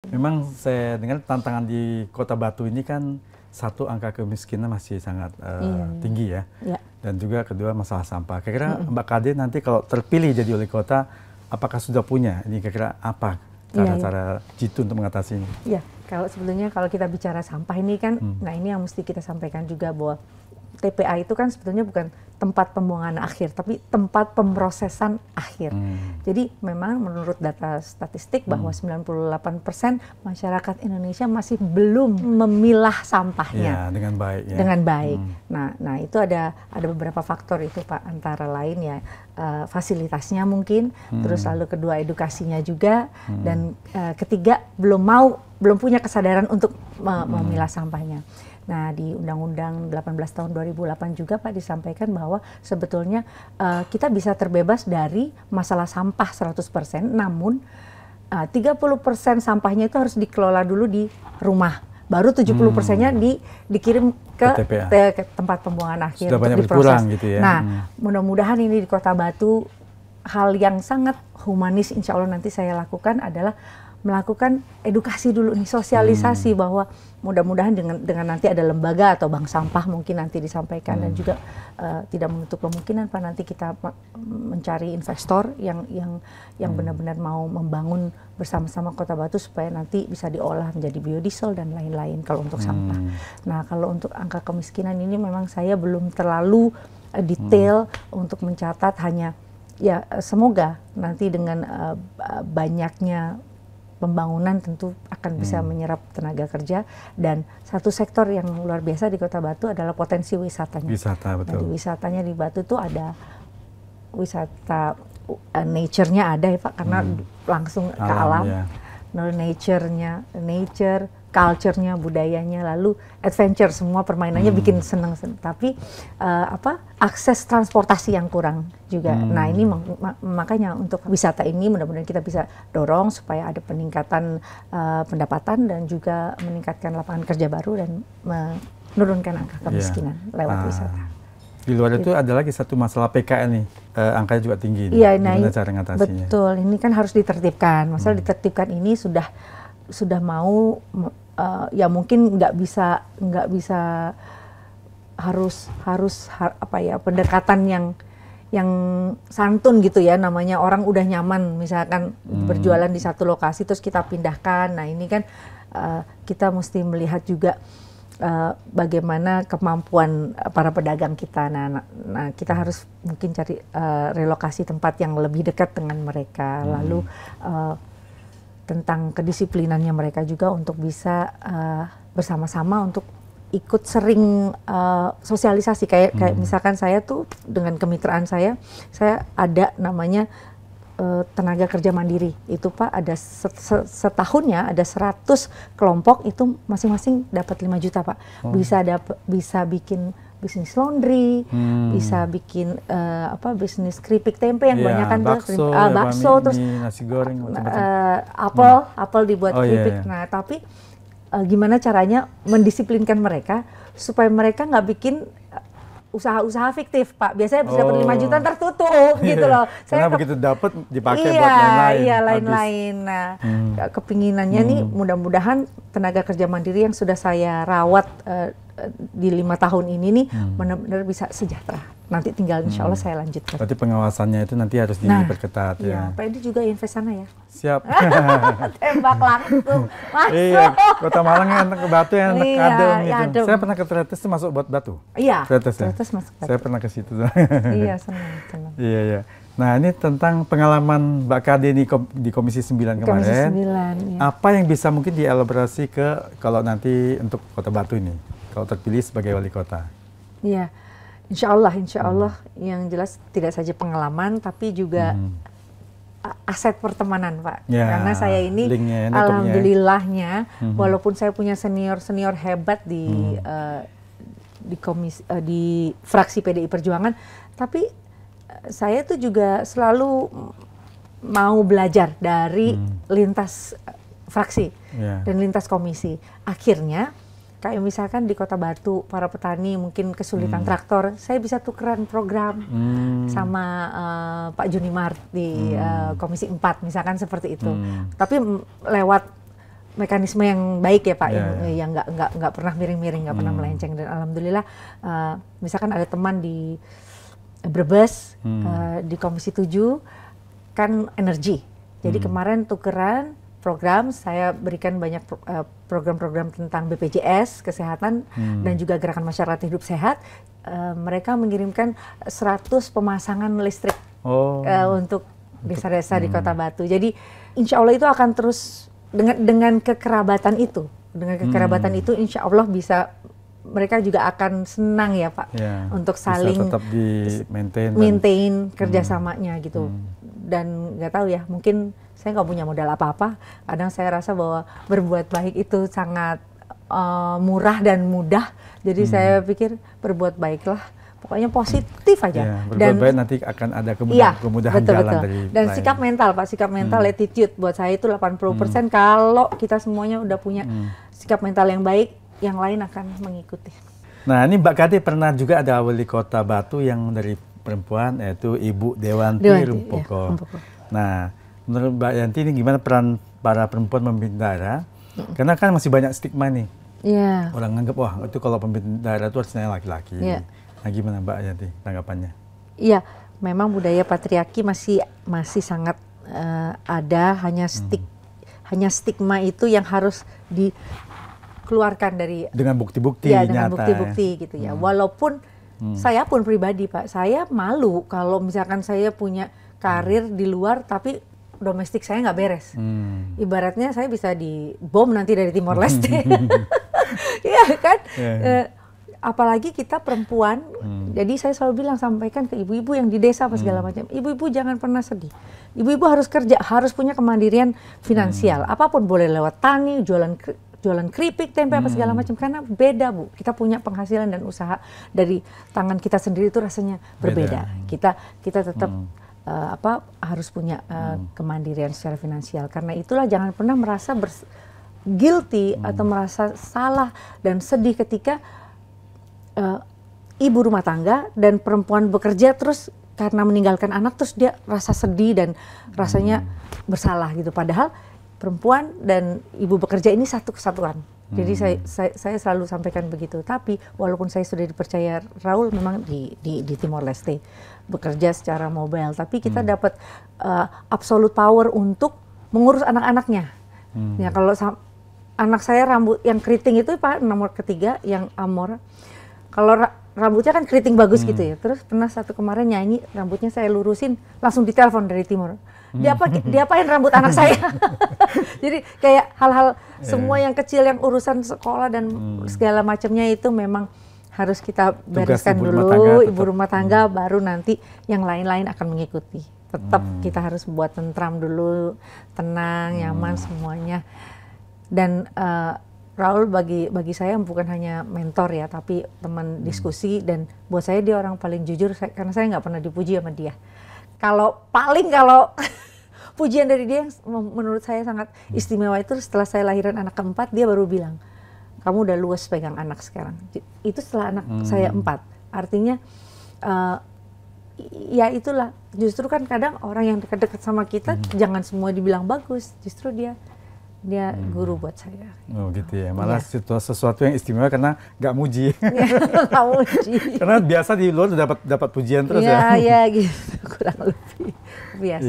Memang saya dengar tantangan di Kota Batu ini kan satu angka kemiskinan masih sangat tinggi ya. Dan juga kedua masalah sampah. Kira-kira Mbak Kade nanti kalau terpilih jadi wali kota, apakah sudah punya ini kira-kira apa cara-cara jitu untuk mengatasi ini? Iya, sebetulnya kalau kita bicara sampah ini kan, nah ini yang mesti kita sampaikan juga bahwa TPA itu kan sebetulnya bukan tempat pembuangan akhir, tapi tempat pemrosesan akhir. Jadi memang menurut data statistik bahwa 98% masyarakat Indonesia masih belum memilah sampahnya dengan baik. Ya. Dengan baik. Nah itu ada beberapa faktor itu Pak, antara lain ya fasilitasnya mungkin, terus lalu kedua edukasinya juga, dan ketiga belum punya kesadaran untuk memilah sampahnya. Nah, di Undang-Undang 18 tahun 2008 juga Pak disampaikan bahwa sebetulnya kita bisa terbebas dari masalah sampah 100%, namun 30% sampahnya itu harus dikelola dulu di rumah. Baru 70%-nya dikirim ke tempat pembuangan akhir. Sudah banyak berkurang gitu ya. Nah, mudah-mudahan ini di Kota Batu hal yang sangat humanis insya Allah nanti saya lakukan adalah melakukan edukasi dulu nih, sosialisasi bahwa mudah-mudahan dengan nanti ada lembaga atau bank sampah mungkin nanti disampaikan, dan juga tidak menutup kemungkinan Pak nanti kita mencari investor yang benar-benar mau membangun bersama-sama Kota Batu supaya nanti bisa diolah menjadi biodiesel dan lain-lain kalau untuk sampah. Nah, kalau untuk angka kemiskinan ini memang saya belum terlalu detail untuk mencatat, hanya ya semoga nanti dengan banyaknya pembangunan tentu akan bisa menyerap tenaga kerja, dan satu sektor yang luar biasa di Kota Batu adalah potensi wisatanya. Wisata, betul. Jadi wisatanya di Batu itu ada wisata nature-nya ada ya Pak, karena langsung ke alam. Ya. Nature, culture-nya, budayanya, lalu adventure, semua permainannya bikin senang. Tapi akses transportasi yang kurang juga. Nah ini makanya untuk wisata ini mudah-mudahan kita bisa dorong supaya ada peningkatan pendapatan dan juga meningkatkan lapangan kerja baru dan menurunkan angka kemiskinan lewat wisata. Di luar itu ada lagi satu masalah PKL nih, angkanya juga tinggi. Iya, gimana cara ngatasinya? Betul, ini kan harus ditertibkan. Masalah ditertibkan ini sudah mau ya mungkin nggak bisa harus pendekatan yang santun gitu ya, namanya orang udah nyaman misalkan berjualan di satu lokasi terus kita pindahkan. Nah ini kan kita mesti melihat juga bagaimana kemampuan para pedagang kita. Nah kita harus mungkin cari relokasi tempat yang lebih dekat dengan mereka. Lalu tentang kedisiplinannya mereka juga untuk bisa bersama-sama untuk ikut sering sosialisasi. Kayak misalkan saya tuh dengan kemitraan saya ada namanya tenaga kerja mandiri. Itu Pak ada setahunnya ada 100 kelompok, itu masing-masing dapat 5 juta Pak. Bisa bikin bisnis laundry, bisa bikin bisnis keripik tempe yang banyak kan bakso, terus nasi goreng, apel dibuat keripik. Nah, tapi gimana caranya mendisiplinkan mereka supaya mereka nggak bikin usaha-usaha fiktif Pak. Biasanya bisa dapat 5 juta tertutup gitu loh. Karena begitu dapat dipakai buat lain-lain. Iya, lain-lain. Nah, kepinginannya nih mudah-mudahan tenaga kerja mandiri yang sudah saya rawat di 5 tahun ini nih benar-benar bisa sejahtera. Nanti tinggal insya Allah saya lanjutkan. Berarti pengawasannya itu nanti harus diperketat ya. Pak Edi juga invest sana ya. Siap. Tembak langsung masuk. Iya, Kota Malang yang ke Batu yang adem gitu. Saya pernah ke Tretes itu masuk buat Batu. Iya. Tretes masuk Batu. Saya pernah ke situ. Iya, senang. Iya. Nah, ini tentang pengalaman Mbak Kade di Komisi 9 kemarin. Komisi 9, ya. Apa yang bisa mungkin dielaborasi kalau nanti untuk Kota Batu ini, kalau terpilih sebagai wali kota? Iya. Insya Allah yang jelas tidak saja pengalaman tapi juga aset pertemanan Pak. Ya, karena saya ini alhamdulillahnya walaupun saya punya senior hebat di fraksi PDI Perjuangan, tapi saya tuh juga selalu mau belajar dari lintas fraksi dan lintas komisi. Akhirnya kayak misalkan di Kota Batu, para petani mungkin kesulitan traktor, saya bisa tukeran program sama Pak Juni Mart di Komisi 4, misalkan seperti itu. Tapi lewat mekanisme yang baik ya Pak, yang nggak pernah miring-miring, nggak pernah melenceng. Dan alhamdulillah, misalkan ada teman di Brebes, di Komisi 7 kan energi. Jadi kemarin tukeran program, saya berikan banyak program-program tentang BPJS, kesehatan, dan juga gerakan masyarakat hidup sehat. Mereka mengirimkan 100 pemasangan listrik untuk desa-desa di Kota Batu. Jadi insya Allah itu akan terus dengan kekerabatan itu, insya Allah bisa, mereka juga akan senang ya Pak, untuk saling tetap di maintain kerjasamanya gitu. Dan nggak tahu ya, mungkin saya nggak punya modal apa-apa. Kadang saya rasa bahwa berbuat baik itu sangat murah dan mudah. Jadi saya pikir berbuat baiklah, pokoknya positif aja. Berbuat baik nanti akan ada kemudahan betul, jalan betul. dari dan sikap mental Pak, sikap mental, attitude buat saya itu 80%. Kalau kita semuanya udah punya sikap mental yang baik, yang lain akan mengikuti. Nah, ini Mbak Kade pernah juga ada wali kota Batu yang dari perempuan, yaitu Ibu Dewanti Rumpoko. Nah, menurut Mbak Yanti ini gimana peran para perempuan pemimpin daerah? Karena kan masih banyak stigma nih. Orang nganggap, wah itu kalau pemimpin daerah itu harusnya laki-laki. Nah, gimana Mbak Yanti tanggapannya? Iya, memang budaya patriarki masih sangat ada, hanya stigma itu yang harus dikeluarkan dari, dengan bukti-bukti ya, nyata. dengan bukti-bukti gitu ya. Walaupun saya pun pribadi Pak, saya malu kalau misalkan saya punya karir di luar tapi domestik saya nggak beres. Ibaratnya saya bisa dibom nanti dari Timor Leste. Iya kan? Apalagi kita perempuan, jadi saya selalu bilang, sampaikan ke ibu-ibu yang di desa apa segala macam, ibu-ibu jangan pernah sedih. Ibu-ibu harus kerja, harus punya kemandirian finansial. Apapun, boleh lewat tani, jualan keripik, tempe apa segala macam, karena beda Bu. Kita punya penghasilan dan usaha dari tangan kita sendiri itu rasanya berbeda. Kita tetap harus punya kemandirian secara finansial. Karena itulah jangan pernah merasa guilty atau merasa salah dan sedih ketika ibu rumah tangga dan perempuan bekerja terus karena meninggalkan anak terus dia rasa sedih dan rasanya bersalah gitu. Padahal perempuan dan ibu bekerja ini satu kesatuan. Jadi saya selalu sampaikan begitu. Tapi walaupun saya sudah dipercaya Raul memang di Timor Leste bekerja secara mobile, tapi kita dapat absolute power untuk mengurus anak-anaknya. Ya kalau anak saya rambut yang keriting itu Pak, nomor ketiga yang Amora. Kalau rambutnya kan keriting bagus gitu ya. Terus pernah satu kemarin nyanyi, rambutnya saya lurusin, langsung ditelepon dari Timor. Diapain rambut anak saya? Jadi kayak hal-hal semua yang kecil, yang urusan sekolah dan segala macamnya itu memang harus kita bereskan dulu, ibu rumah tangga, baru nanti yang lain-lain akan mengikuti. Tetap kita harus buat tentram dulu, tenang, nyaman semuanya. Dan Raul bagi saya bukan hanya mentor ya, tapi teman diskusi, dan buat saya dia orang paling jujur, karena saya nggak pernah dipuji sama dia. Kalau pujian dari dia yang menurut saya sangat istimewa itu setelah saya lahiran anak keempat, dia baru bilang, kamu udah luas pegang anak sekarang. Itu setelah anak saya 4. Artinya ya itulah, justru kan kadang orang yang dekat-dekat sama kita jangan semua dibilang bagus, justru dia guru buat saya. Oh gitu ya, malah sesuatu yang istimewa karena nggak muji. Nggak muji. Karena biasa di luar dapat pujian terus ya. Iya gitu, kurang lebih biasa.